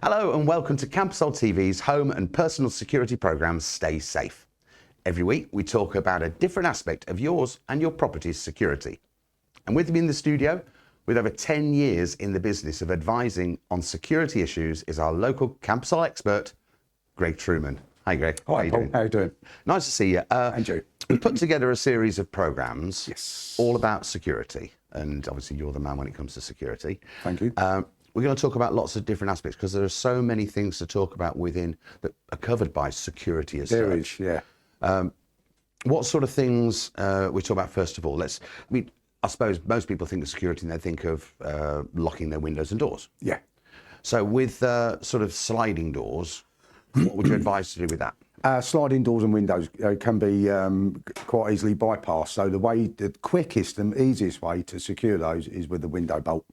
Hello and welcome to Camposol TV's home and personal security programme, Stay Safe. Every week we talk about a different aspect of yours and your property's security. And with me in the studio, with over 10 years in the business of advising on security issues, is our local Camposol expert, Greg Truman. Hi Greg. Hi Paul, how are you doing? Nice to see you. And you. We put together a series of programmes, Yes, all about security, and obviously you're the man when it comes to security. thank you. We're going to talk about lots of different aspects because there are so many things to talk about within that are covered by security as There such. is, yeah. What sort of things we talk about first of all? I suppose most people think of security and they think of locking their windows and doors. Yeah. So with sort of sliding doors, what would you advise to do with that? Sliding doors and windows can be quite easily bypassed. So the quickest and easiest way to secure those is with the window bolt.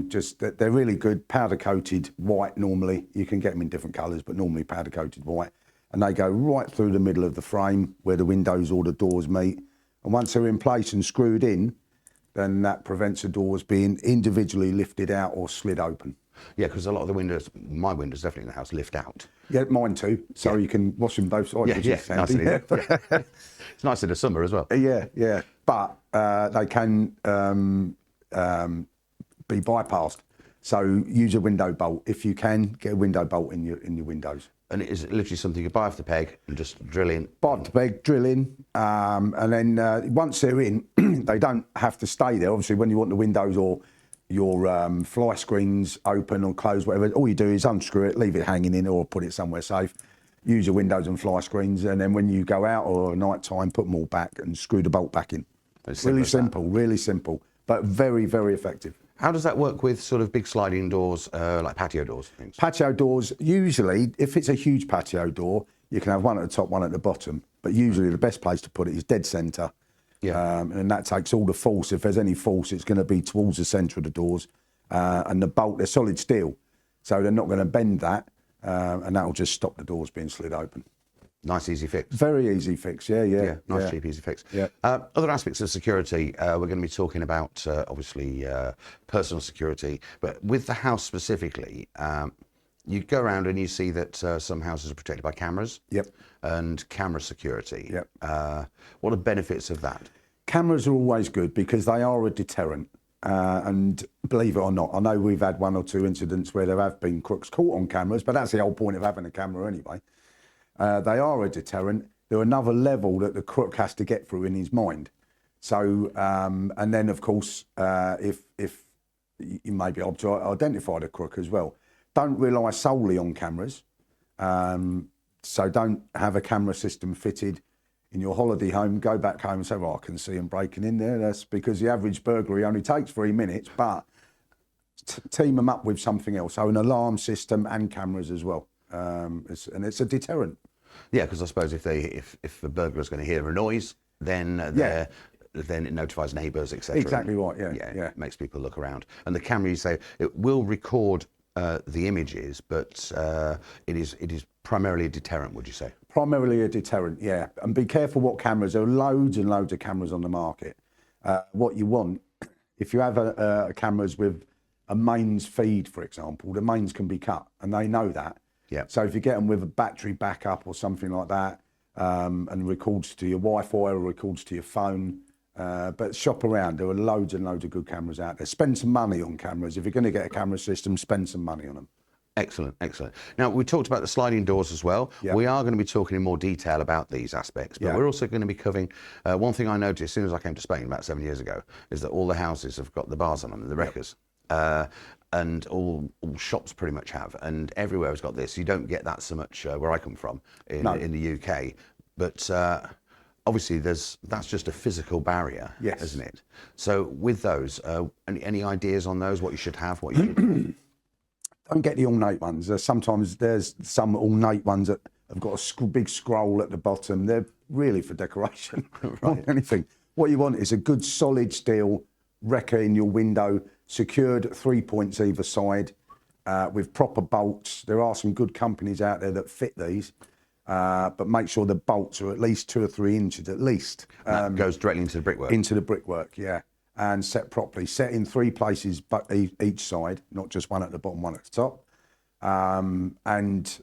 Just that they're really good, powder coated white normally. You can get them in different colours, but normally powder coated white. And they go right through the middle of the frame where the windows or the doors meet. And once they're in place and screwed in, then that prevents the doors being individually lifted out or slid open. Yeah, because a lot of the windows, my windows definitely in the house, lift out. Yeah, mine too. So you can wash them both sides. Which is nice and handy. easy. It's nice in the summer as well. Yeah. But they can be bypassed. So use a window bolt. If you can, get a window bolt in your windows. And it is literally something you buy off the peg and just drill in. Buy off the peg, drill in, and then once they're in, they don't have to stay there. Obviously, when you want the windows or your fly screens open or closed, whatever, all you do is unscrew it, leave it hanging in, or put it somewhere safe. Use your windows and fly screens, and then when you go out or at night time, put them all back and screw the bolt back in. Really simple, but very, very effective. How does that work with sort of big sliding doors, like patio doors? Things? Patio doors, usually, if it's a huge patio door, you can have one at the top, one at the bottom. But usually the best place to put it is dead centre. Yeah. And that takes all the force. If there's any force, it's going to be towards the centre of the doors. And the bolt, they're solid steel. So they're not going to bend that. And that will just stop the doors being slid open. Nice, easy fix. Very easy fix, yeah. Nice, cheap, easy fix. Yeah. Other aspects of security, we're going to be talking about, obviously, personal security. But with the house specifically, you go around and you see that some houses are protected by cameras. Yep. And camera security. Yep. What are the benefits of that? Cameras are always good because they are a deterrent. And believe it or not, I know we've had one or two incidents where there have been crooks caught on cameras, but that's the whole point of having a camera anyway. They are a deterrent. They're another level that the crook has to get through in his mind. So, and then of course, if you may be able to identify the crook as well. Don't rely solely on cameras. So don't have a camera system fitted in your holiday home. Go back home and say, well, I can see them breaking in there. That's because the average burglary only takes 3 minutes, but team them up with something else. So an alarm system and cameras as well. And it's a deterrent. Yeah, because I suppose if the burglar's going to hear a noise, then then it notifies neighbours, etc. Exactly right. Yeah. It makes people look around. And the camera, you say, it will record the images, but it is primarily a deterrent. Would you say? Primarily a deterrent. Yeah. And be careful what cameras. There are loads and loads of cameras on the market. What you want, if you have a cameras with a mains feed, for example, the mains can be cut, and they know that. Yeah. So if you get them with a battery backup or something like that, and records to your Wi-Fi or records to your phone, but shop around. There are loads and loads of good cameras out there. Spend some money on cameras. If you're going to get a camera system, spend some money on them. Excellent. Now, we talked about the sliding doors as well. Yeah. We are going to be talking in more detail about these aspects, but we're also going to be covering, one thing I noticed as soon as I came to Spain about 7 years ago, is that all the houses have got the bars on them, the wreckers. And all shops pretty much have, and everywhere has got this. You don't get that so much where I come from in the UK, but obviously that's just a physical barrier, isn't it? So with those, any ideas on those? What you should have? What you should Don't get the ornate ones. Sometimes there's some ornate ones that have got a big scroll at the bottom. They're really for decoration, more than anything. What you want is a good solid steel wrecker in your window, secured at 3 points either side, with proper bolts. There are some good companies out there that fit these, but make sure the bolts are at least 2 or 3 inches at least. that goes directly into the brickwork. Into the brickwork, yeah. And set properly. Set in 3 places but each side, not just one at the bottom, one at the top. and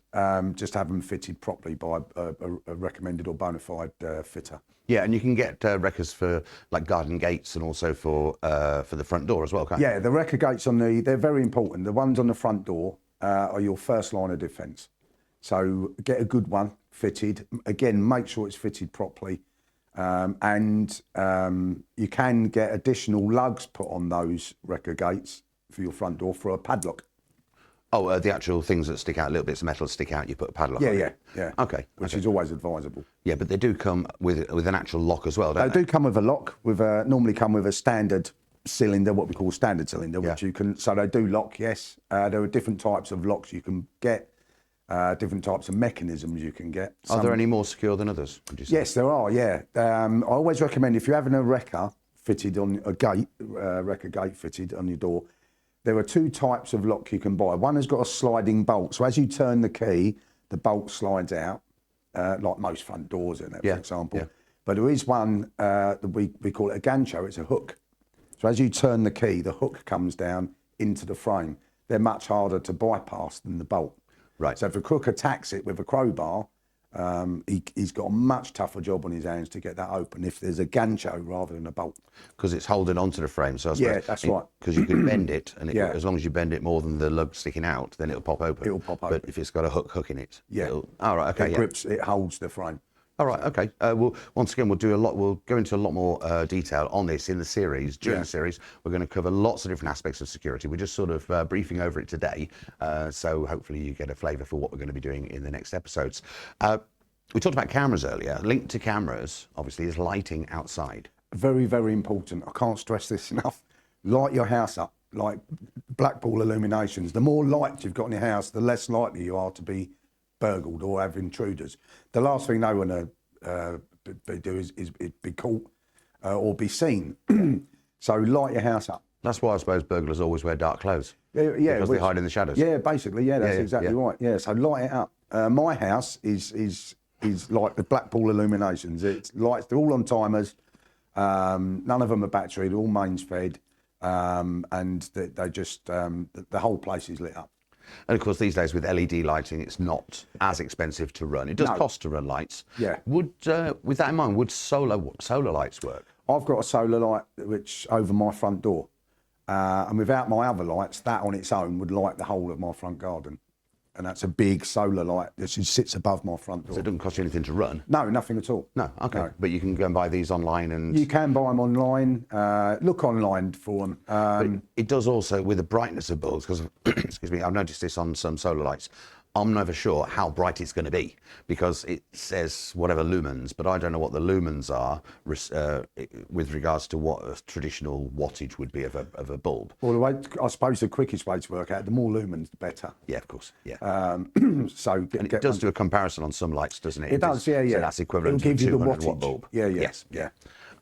just have them fitted properly by a recommended or bona fide fitter. Yeah, and you can get wreckers for like garden gates and also for the front door as well, can't you? Yeah, the wrecker gates they're very important. The ones on the front door are your first line of defence. So get a good one fitted. Again, make sure it's fitted properly. And you can get additional lugs put on those wrecker gates for your front door for a padlock. Oh, the actual things that stick out, little bits of metal stick out, you put a padlock on it. Yeah. Okay. Which is always advisable. Yeah, but they do come with an actual lock as well, don't They do come with a lock, normally come with a standard cylinder, what we call standard cylinder, which you can, so they do lock, yes. There are different types of locks you can get, different types of mechanisms you can get. Are there any more secure than others, would you say? Yes, there are, yeah. I always recommend if you're having a wrecker fitted on a gate, wrecker gate fitted on your door, there are two types of lock you can buy. One has got a sliding bolt. So as you turn the key, the bolt slides out, like most front doors in it, for example. Yeah. But there is one that we call it a gancho. It's a hook. So as you turn the key, the hook comes down into the frame. They're much harder to bypass than the bolt. Right. So if a crook attacks it with a crowbar, he's got a much tougher job on his hands to get that open if there's a gancho rather than a bolt. Because it's holding onto the frame. So I suppose, yeah, that's right. Because you can bend it, and as long as you bend it more than the lug sticking out, then it'll pop open. It'll pop open. But if it's got a hook in it, all right, okay, it grips, it holds the frame. All right, okay. Well, once again, we'll go into a lot more detail on this in the series. During the series, we're going to cover lots of different aspects of security. We're just sort of briefing over it today, so hopefully you get a flavour for what we're going to be doing in the next episodes. We talked about cameras earlier. Linked to cameras, obviously, is lighting outside. Very, very important. I can't stress this enough. Light your house up, like Blackpool illuminations. The more lights you've got in your house, the less likely you are to be burgled or have intruders. The last thing they want to do is be caught or be seen. So light your house up. That's why I suppose burglars always wear dark clothes. Yeah, because they hide in the shadows. Yeah, basically, that's exactly right. Yeah, so light it up. My house is like the Blackpool illuminations. It's lights. They're all on timers. None of them are battery. They're all mains fed, and they just the whole place is lit up. And of course, these days with LED lighting, it's not as expensive to run. It does cost to run lights. Yeah. Would, with that in mind, would solar lights work? I've got a solar light which over my front door, and without my other lights, that on its own would light the whole of my front garden. And that's a big solar light that sits above my front door. So it doesn't cost you anything to run? No, nothing at all. No, okay. No. But you can go and buy these online and... You can buy them online. Look online for them. But it does also, with the brightness of bulbs, because, excuse me, I've noticed this on some solar lights. I'm never sure how bright it's going to be because it says whatever lumens, but I don't know what the lumens are with regards to what a traditional wattage would be of a bulb. Well, I suppose the quickest way to work out, the more lumens, the better. Yeah, of course. Yeah. So it does do a comparison on some lights, doesn't it? It does, yeah. So that's equivalent to a 200 watt bulb. Yeah. Yes. Yeah.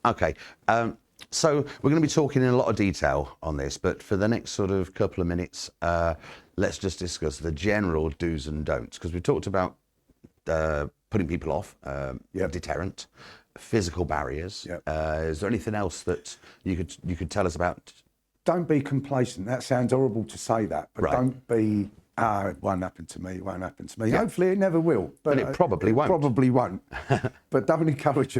Okay. So we're going to be talking in a lot of detail on this, but for the next sort of couple of minutes, let's just discuss the general do's and don'ts, because we talked about putting people off, deterrent, physical barriers. Is there anything else that you could tell us about? Don't be complacent. That sounds horrible to say that, but don't be, it won't happen to me, it won't happen to me. Yeah. Hopefully it never will. But it probably won't. Probably won't. But don't encourage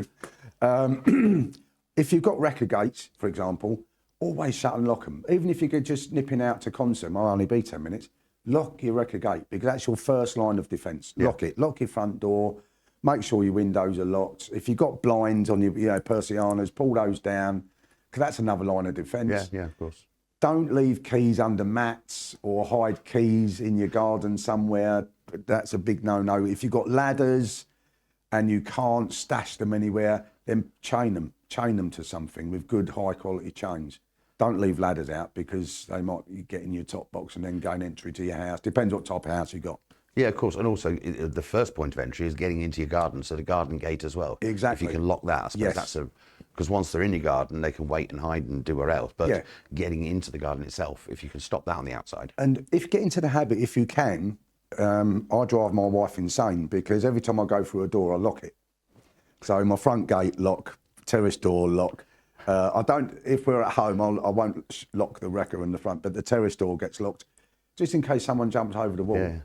them. If you've got wrecker gates, for example, always shut and lock them. Even if you're just nipping out to concert, might only be 10 minutes, lock your wrecker gate because that's your first line of defence. Lock it. Lock your front door. Make sure your windows are locked. If you've got blinds on your Persianas, pull those down because that's another line of defence. Yeah, of course. Don't leave keys under mats or hide keys in your garden somewhere. That's a big no-no. If you've got ladders and you can't stash them anywhere, then chain them. Chain them to something with good high quality chains. Don't leave ladders out because they might get in your top box and then gain entry to your house. Depends what type of house you got. Yeah, of course. And also the first point of entry is getting into your garden. So the garden gate as well. Exactly. If you can lock that, I suppose that's because once they're in your garden, they can wait and hide and do where else. But getting into the garden itself, if you can stop that on the outside. And if get into the habit, if you can, I drive my wife insane because every time I go through a door, I lock it. So my front gate lock, terrace door lock. I don't. If we're at home, I won't lock the wrecker in the front, but the terrace door gets locked. just in case someone jumps over the wall. Yeah.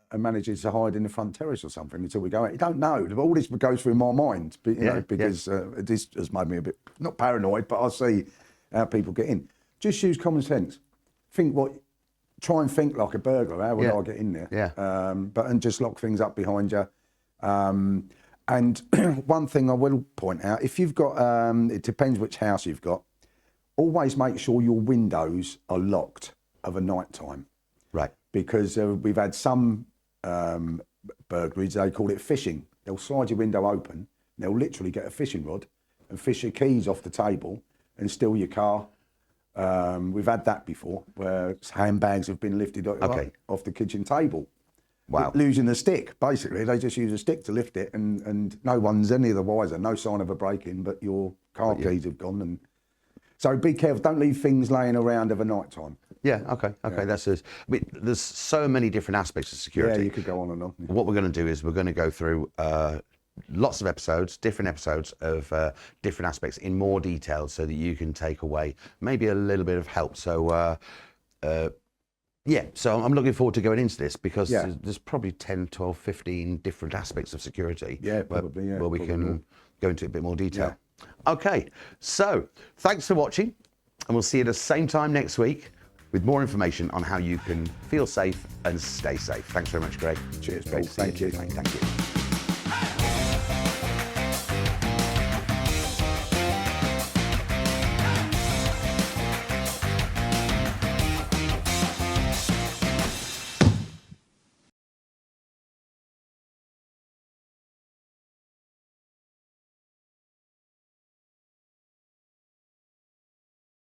And manages to hide in the front terrace or something until we go out. You don't know. All this goes through my mind, you know, because this has made me a bit, not paranoid, but I see how people get in. Just use common sense. Try and think like a burglar. How would I get in there? Yeah. And just lock things up behind you. And one thing I will point out, if you've got, it depends which house you've got, always make sure your windows are locked of a night time. Right. Because we've had some burglaries, they call it fishing. They'll slide your window open, they'll literally get a fishing rod and fish your keys off the table and steal your car. We've had that before, where handbags have been lifted off the kitchen table. Wow. Losing a stick, basically. They just use a stick to lift it and no one's any the wiser, no sign of a break-in, but your car keys have gone. And so be careful, don't leave things laying around of a night time. Yeah, okay. That's it. I mean, there's so many different aspects of security. Yeah, you could go on and on. Yeah. What we're going to do is we're going to go through lots of episodes, different episodes of different aspects in more detail so that you can take away maybe a little bit of help. So, so I'm looking forward to going into this because there's probably 10, 12, 15 different aspects of security where we can go into a bit more detail. Yeah. Okay, so thanks for watching and we'll see you at the same time next week with more information on how you can feel safe and stay safe. Thanks very much, Greg. Cheers, Paul. Thank you. Thank you.